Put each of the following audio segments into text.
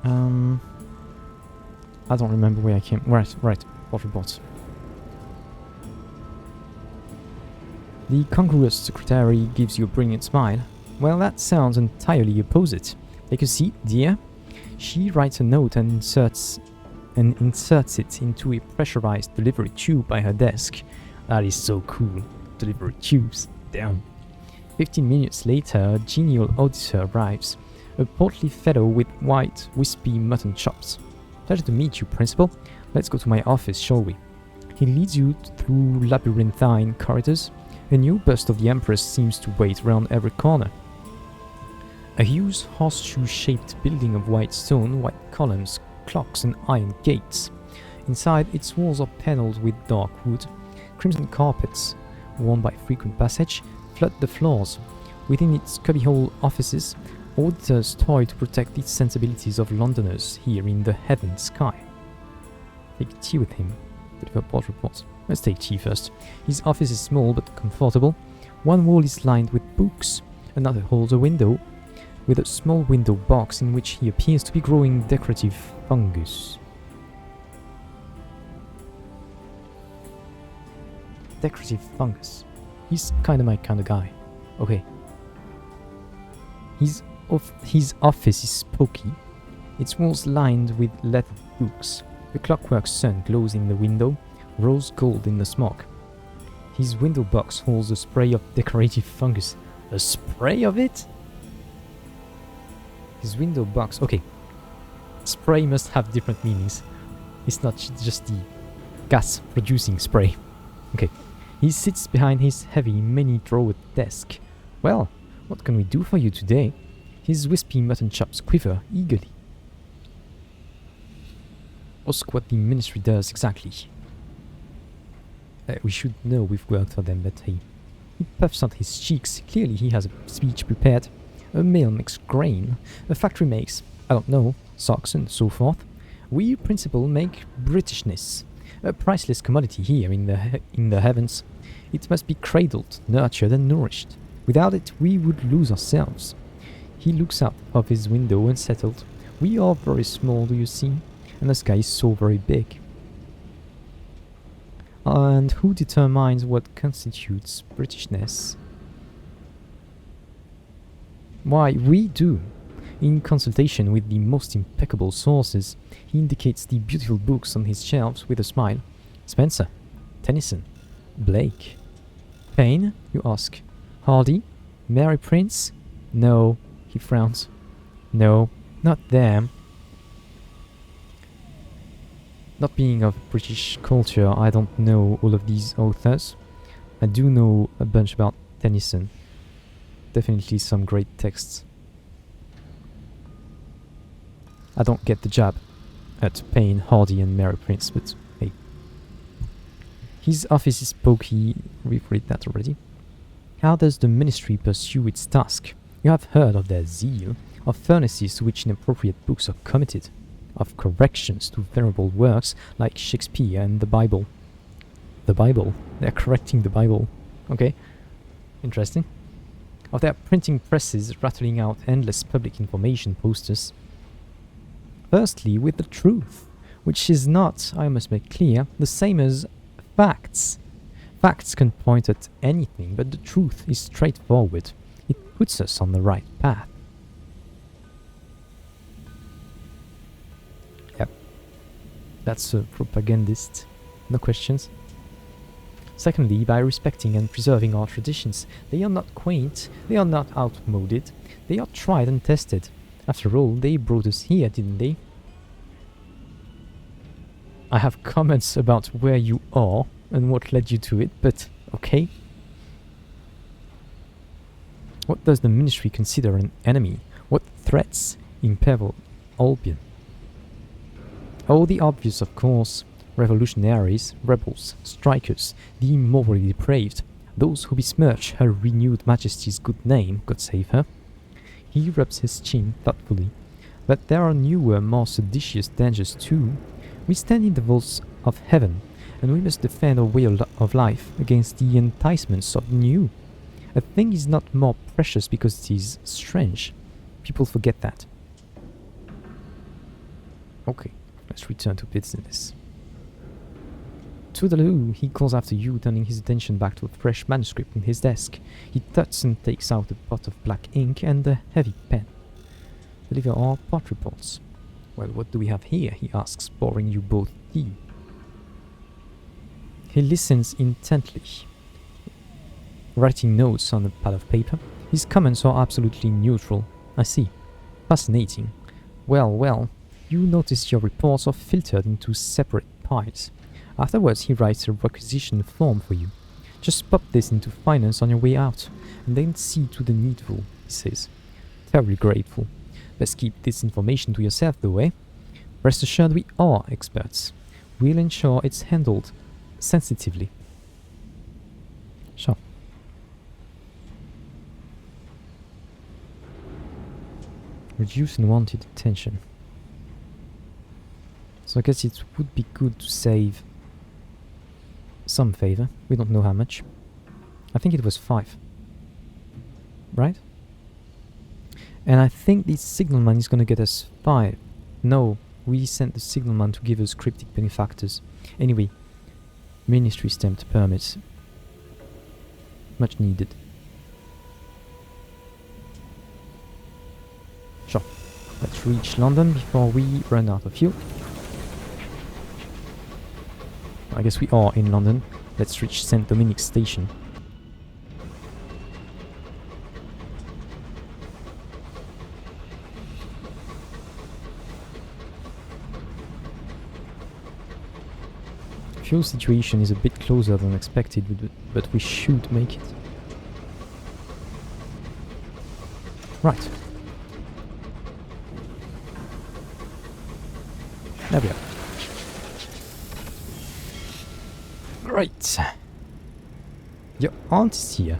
I don't remember where I came. Right. Port reports. The congruous secretary gives you a brilliant smile. Well, that sounds entirely opposite. Take a seat, dear. She writes a note and inserts it into a pressurized delivery tube by her desk. That is so cool. Delivery tubes. Damn. 15 minutes later, a genial auditor arrives. A portly fellow with white, wispy mutton chops. Pleasure to meet you, Principal. Let's go to my office, shall we? He leads you through labyrinthine corridors. A new bust of the Empress seems to wait around every corner. A huge horseshoe-shaped building of white stone, white columns, clocks and iron gates. Inside, its walls are panelled with dark wood. Crimson carpets, worn by frequent passage, flood the floors. Within its cubbyhole offices, auditors toil to protect the sensibilities of Londoners here in the heaven sky. Take tea with him. Deliver port reports. Let's take tea first. His office is small but comfortable. One wall is lined with books. Another holds a window with a small window box in which he appears to be growing decorative fungus. Decorative fungus. He's kinda my kinda guy. Okay. His office is spooky. Its walls lined with lettered books. The clockwork sun glows in the window, rose gold in the smoke. His window box holds a spray of decorative fungus. A spray of it? His window box... Okay. Spray must have different meanings. It's not just the gas-producing spray. Okay. He sits behind his heavy, many-drawered desk. Well, what can we do for you today? His wispy mutton chops quiver eagerly. Ask what the ministry does exactly. We should know we've worked for them, but he puffs out his cheeks. Clearly he has a speech prepared. A mill makes grain. A factory makes, I don't know, socks and so forth. We, Principal, make Britishness. A priceless commodity here in the heavens. It must be cradled, nurtured and nourished. Without it, we would lose ourselves. He looks out of his window unsettled. We are very small, do you see? And the sky is so very big. And who determines what constitutes Britishness? Why, we do. In consultation with the most impeccable sources, he indicates the beautiful books on his shelves with a smile. Spencer, Tennyson, Blake. Paine, you ask. Hardy, Mary Prince? No, he frowns. No, not them. Not being of British culture, I don't know all of these authors. I do know a bunch about Tennyson. Definitely some great texts. I don't get the jab at Paine, Hardy and Mary Prince, but hey. His office is pokey. We've read that already. How does the ministry pursue its task? You have heard of their zeal, of furnaces to which inappropriate books are committed, of corrections to venerable works like Shakespeare and the Bible. The Bible? They're correcting the Bible. Okay. Interesting. Of their printing presses rattling out endless public information posters. Firstly, with the truth, which is not, I must make clear, the same as facts. Facts can point at anything, but the truth is straightforward. It puts us on the right path. Yep. That's a propagandist. No questions. Secondly, by respecting and preserving our traditions. They are not quaint, they are not outmoded, they are tried and tested. After all, they brought us here, didn't they? I have comments about where you are and what led you to it, but okay. What does the ministry consider an enemy? What threats imperil Albion? Oh, the obvious, of course. Revolutionaries, rebels, strikers, the morally depraved, those who besmirch her renewed majesty's good name, God save her. He rubs his chin thoughtfully. But there are newer, more seditious dangers too. We stand in the vaults of heaven, and we must defend our way of life against the enticements of the new. A thing is not more precious because it is strange. People forget that. Okay, let's return to business. Toodaloo, he calls after you, turning his attention back to a fresh manuscript in his desk. He tuts and takes out a pot of black ink and a heavy pen. Deliver our pot reports. Well, what do we have here? He asks, pouring you both tea. He listens intently, writing notes on a pad of paper. His comments are absolutely neutral. I see. Fascinating. Well, you notice your reports are filtered into separate piles. Afterwards, he writes a requisition form for you. Just pop this into finance on your way out, and then see to the needful, he says. Terribly grateful. Best keep this information to yourself, though, eh? Rest assured we are experts. We'll ensure it's handled sensitively. Sure. Reduce unwanted attention. So I guess it would be good to save some favor. We don't know how much. I think it was 5. Right? And I think the signalman is gonna get us 5. No, we sent the signalman to give us cryptic benefactors. Anyway, ministry stamped permits. Much needed. Sure. Let's reach London before we run out of fuel. I guess we are in London. Let's reach St. Dominic Station. Fuel situation is a bit closer than expected, but we should make it. Right. There we are. Great. Your aunt is here.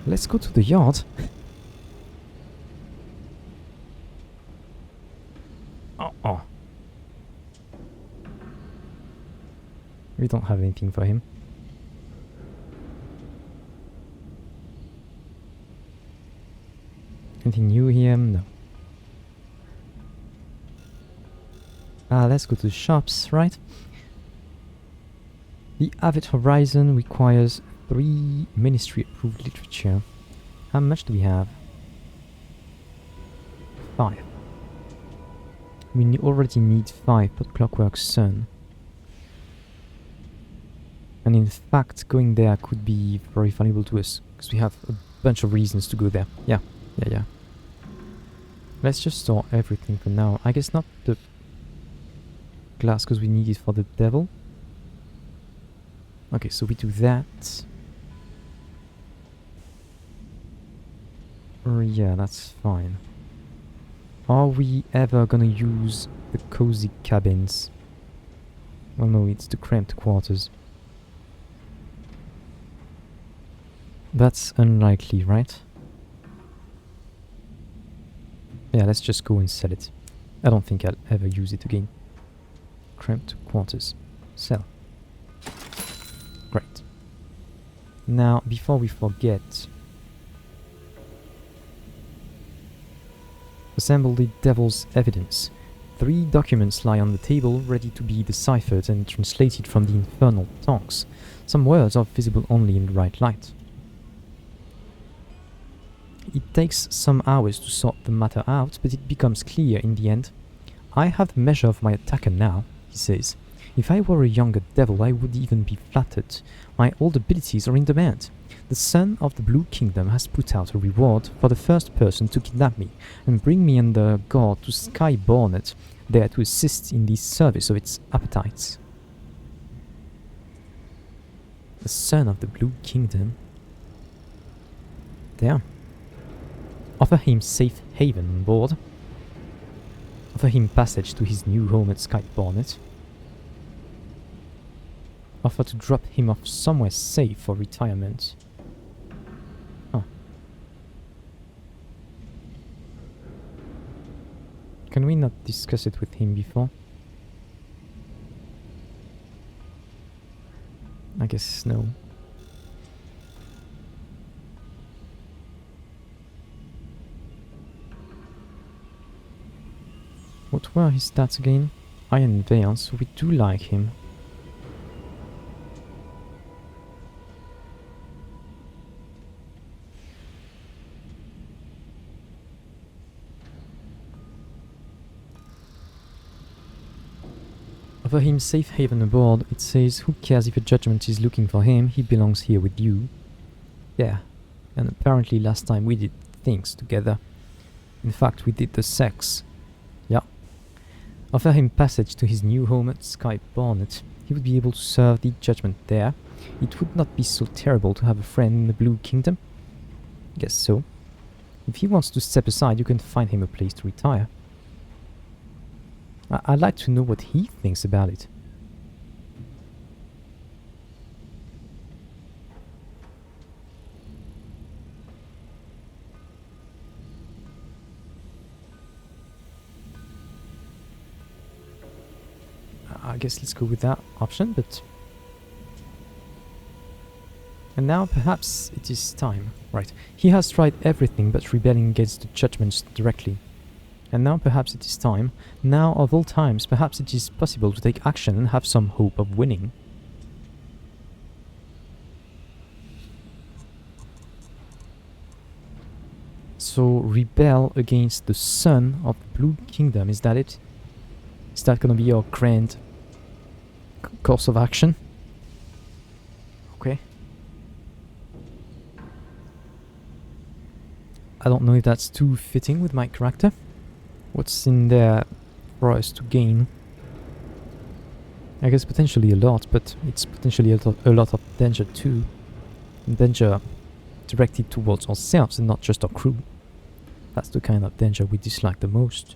Let's go to the yard. Oh. We don't have anything for him. Anything new here? No. Let's go to the shops, right? The Avid Horizon requires 3 ministry-approved literature. How much do we have? 5. We already need 5 for the Clockwork Sun. And in fact, going there could be very valuable to us, because we have a bunch of reasons to go there. Yeah. Let's just store everything for now. I guess not the glass, because we need it for the devil. Okay, so we do that. Yeah, that's fine. Are we ever gonna use the cozy cabins? Well, no, it's the cramped quarters. That's unlikely, right? Yeah, let's just go and sell it. I don't think I'll ever use it again. Cramped quarters. Sell. Great. Now, before we forget, assemble the devil's evidence. 3 documents lie on the table, ready to be deciphered and translated from the infernal tongues. Some words are visible only in the right light. It takes some hours to sort the matter out, but it becomes clear in the end. I have the measure of my attacker now, he says. If I were a younger devil, I would even be flattered. My old abilities are in demand. The Son of the Blue Kingdom has put out a reward for the first person to kidnap me and bring me under guard to Sky Bonnet, there to assist in the service of its appetites. The Son of the Blue Kingdom? There. Offer him safe haven on board. Offer him passage to his new home at Sky Bonnet. Offer to drop him off somewhere safe for retirement. Huh. Can we not discuss it with him before? I guess no. What were his stats again? Iron Veil, so we do like him. Offer him safe haven aboard. It says, who cares if a judgment is looking for him? He belongs here with you. Yeah, and apparently last time we did things together. In fact, we did the sex. Yeah. Offer him passage to his new home at Sky Barnet. He would be able to serve the judgment there. It would not be so terrible to have a friend in the Blue Kingdom. Guess so. If he wants to step aside, you can find him a place to retire. I'd like to know what he thinks about it. I guess let's go with that option, but... And now perhaps it is time. Right. He has tried everything but rebelling against the judgments directly. And now perhaps it is time. Now of all times, perhaps it is possible to take action and have some hope of winning. So, rebel against the son of the Blue Kingdom, is that it? Is that gonna be our grand course of action? Okay. I don't know if that's too fitting with my character. What's in there for us to gain? I guess potentially a lot, but it's potentially a lot of danger too. Danger directed towards ourselves and not just our crew. That's the kind of danger we dislike the most.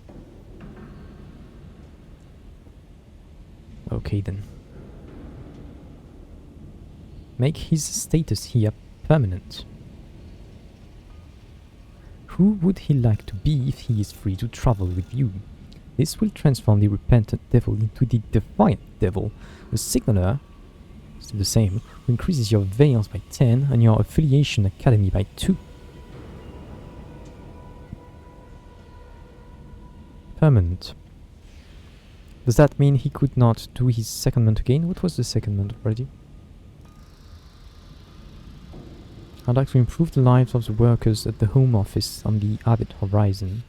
Okay then. Make his status here permanent. Who would he like to be if he is free to travel with you? This will transform the Repentant Devil into the Defiant Devil. The Signaler, still the same, who increases your veils by 10 and your affiliation academy by 2. Permanent. Does that mean he could not do his secondment again? What was the secondment already? I'd like to improve the lives of the workers at the Home Office on the Avid Horizon.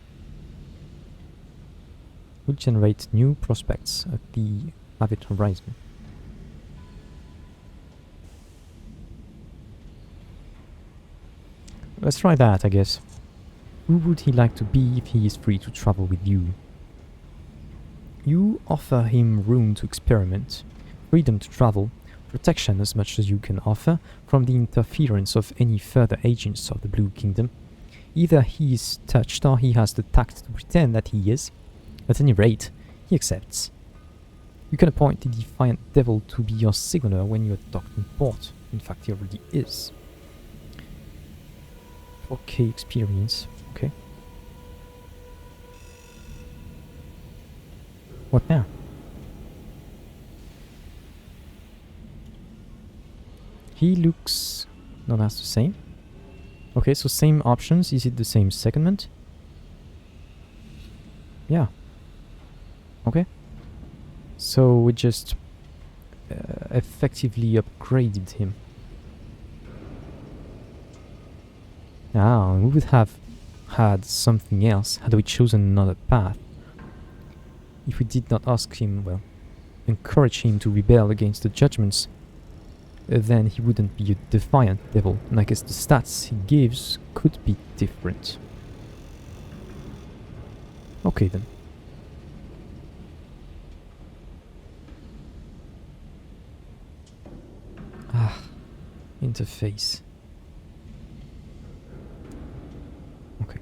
Will generate new prospects at the Avid Horizon. Let's try that, I guess. Who would he like to be if he is free to travel with you? You offer him room to experiment, freedom to travel, protection as much as you can offer from the interference of any further agents of the Blue Kingdom. Either he is touched or he has the tact to pretend that he is. At any rate, he accepts. You can appoint the Defiant Devil to be your signaler when you are docked in port. In fact, he already is. 4K experience. Okay. What now? He looks... No, that's the same. Okay, so same options. Is it the same secondment? Yeah. Okay. So we just effectively upgraded him. Now, we would have had something else had we chosen another path. If we did not ask him, well, encourage him to rebel against the judgments, then he wouldn't be a Defiant Devil, and I guess the stats he gives could be different. Okay then. Ah, interface. Okay.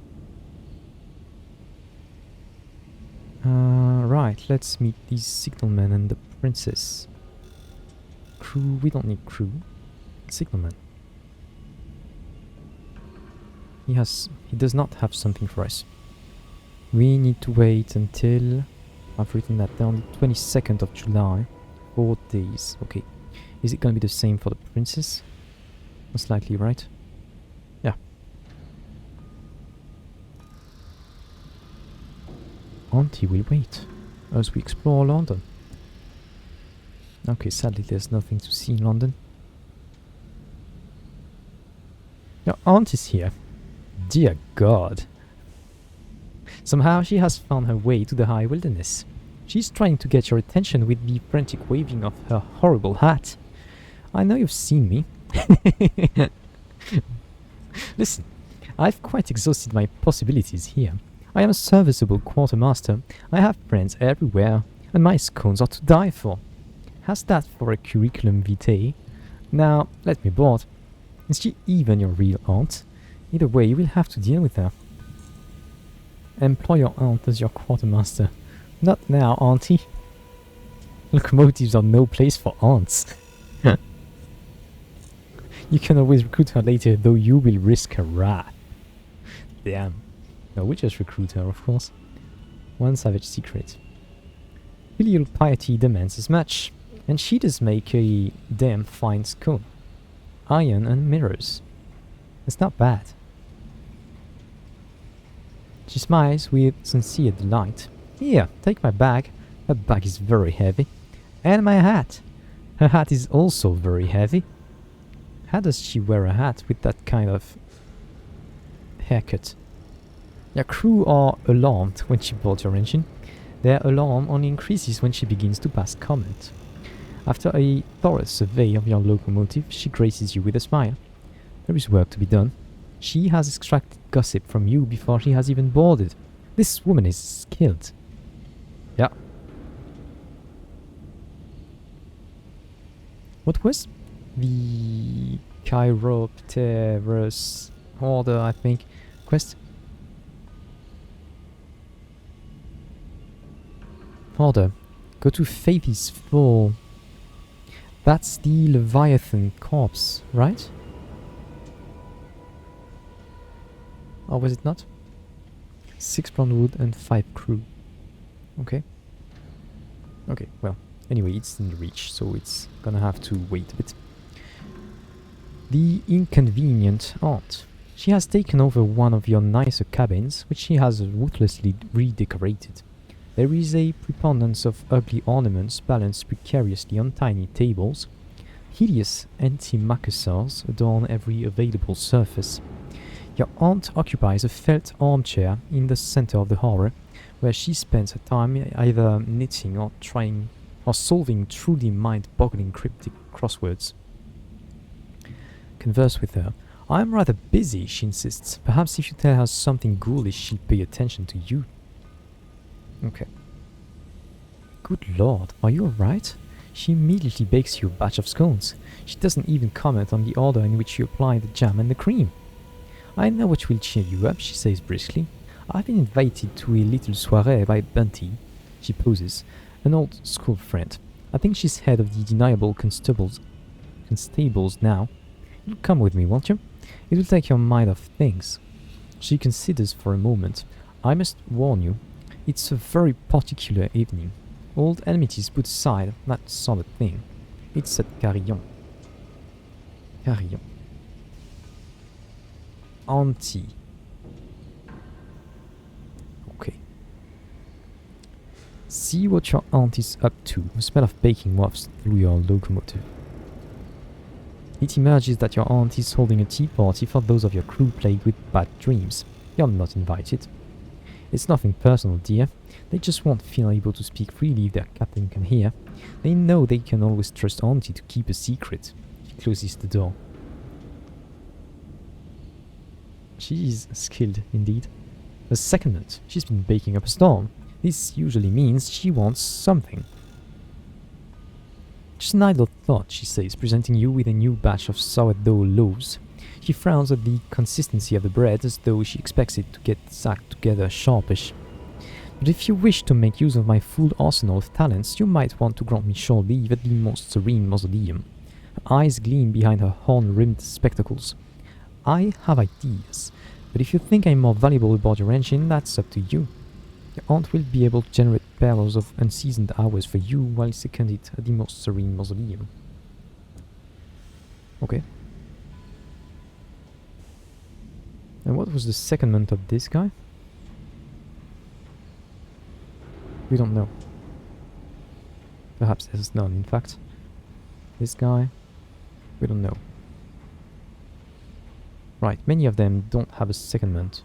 Right, let's meet the signalman and the princess. Crew, we don't need crew. Signalman. He does not have something for us. We need to wait until, I've written that down, the 22nd of July. 4 days. Okay. Is it gonna be the same for the princess? Most likely, right? Yeah. Auntie will wait as we explore London. Okay, sadly there's nothing to see in London. Your aunt is here. Dear God. Somehow she has found her way to the high wilderness. She's trying to get your attention with the frantic waving of her horrible hat. I know you've seen me. Listen, I've quite exhausted my possibilities here. I am a serviceable quartermaster, I have friends everywhere, and my scones are to die for. How's that for a curriculum vitae? Now, let me board. Is she even your real aunt? Either way, you will have to deal with her. Employ your aunt as your quartermaster. Not now, auntie. Locomotives are no place for aunts. You can always recruit her later, though you will risk her wrath. Damn. No, we just recruit her, of course. One savage secret. Filial piety demands as much, and she does make a damn fine scone. Iron and mirrors. It's not bad. She smiles with sincere delight. Here, take my bag. Her bag is very heavy. And my hat. Her hat is also very heavy. How does she wear a hat with that kind of haircut? Your crew are alarmed when she boards your engine. Their alarm only increases when she begins to pass comment. After a thorough survey of your locomotive, she graces you with a smile. There is work to be done. She has extracted gossip from you before she has even boarded. This woman is skilled. Yeah. What was the Chiropterus order, I think, quest? Order. Go to Faith's Fall. That's the Leviathan corpse, right? Or was it not? 6 brown wood and 5 crew. Okay. Okay, well, anyway, it's in reach, so it's gonna have to wait a bit. The inconvenient aunt. She has taken over one of your nicer cabins, which she has ruthlessly redecorated. There is a preponderance of ugly ornaments balanced precariously on tiny tables. Hideous antimacassars adorn every available surface. Your aunt occupies a felt armchair in the center of the horror, where she spends her time either knitting or solving truly mind-boggling cryptic crosswords. Converse with her. I am rather busy, she insists. Perhaps if you tell her something ghoulish, she'll pay attention to you. Okay. Good lord, are you alright? She immediately bakes you a batch of scones. She doesn't even comment on the order in which you apply the jam and the cream. I know what will cheer you up, she says briskly. I've been invited to a little soirée by Bunty. She poses. An old school friend. I think she's head of the deniable constables now. You'll come with me, won't you? It will take your mind off things. She considers for a moment. I must warn you, it's a very particular evening. Old enmities put aside, that sort of thing. It's at Carillon. Carillon. Auntie. Okay. See what your aunt is up to. The smell of baking wafts through your locomotive. It emerges that your aunt is holding a tea party for those of your crew plagued with bad dreams. You're not invited. It's nothing personal, dear. They just won't feel able to speak freely if their captain can hear. They know they can always trust Auntie to keep a secret. She closes the door. She is skilled, indeed. A secondment. She's been baking up a storm. This usually means she wants something. Just an idle thought, she says, presenting you with a new batch of sourdough loaves. She frowns at the consistency of the bread as though she expects it to get sacked together sharpish. But if you wish to make use of my full arsenal of talents, you might want to grant me short leave at the most serene mausoleum. Her eyes gleam behind her horn-rimmed spectacles. I have ideas, but if you think I'm more valuable aboard your engine, that's up to you. Your aunt will be able to generate barrels of unseasoned hours for you while seconded at the most serene mausoleum. Okay. And what was the secondment of this guy? We don't know. Perhaps there's none, in fact. This guy? We don't know. Right, many of them don't have a secondment.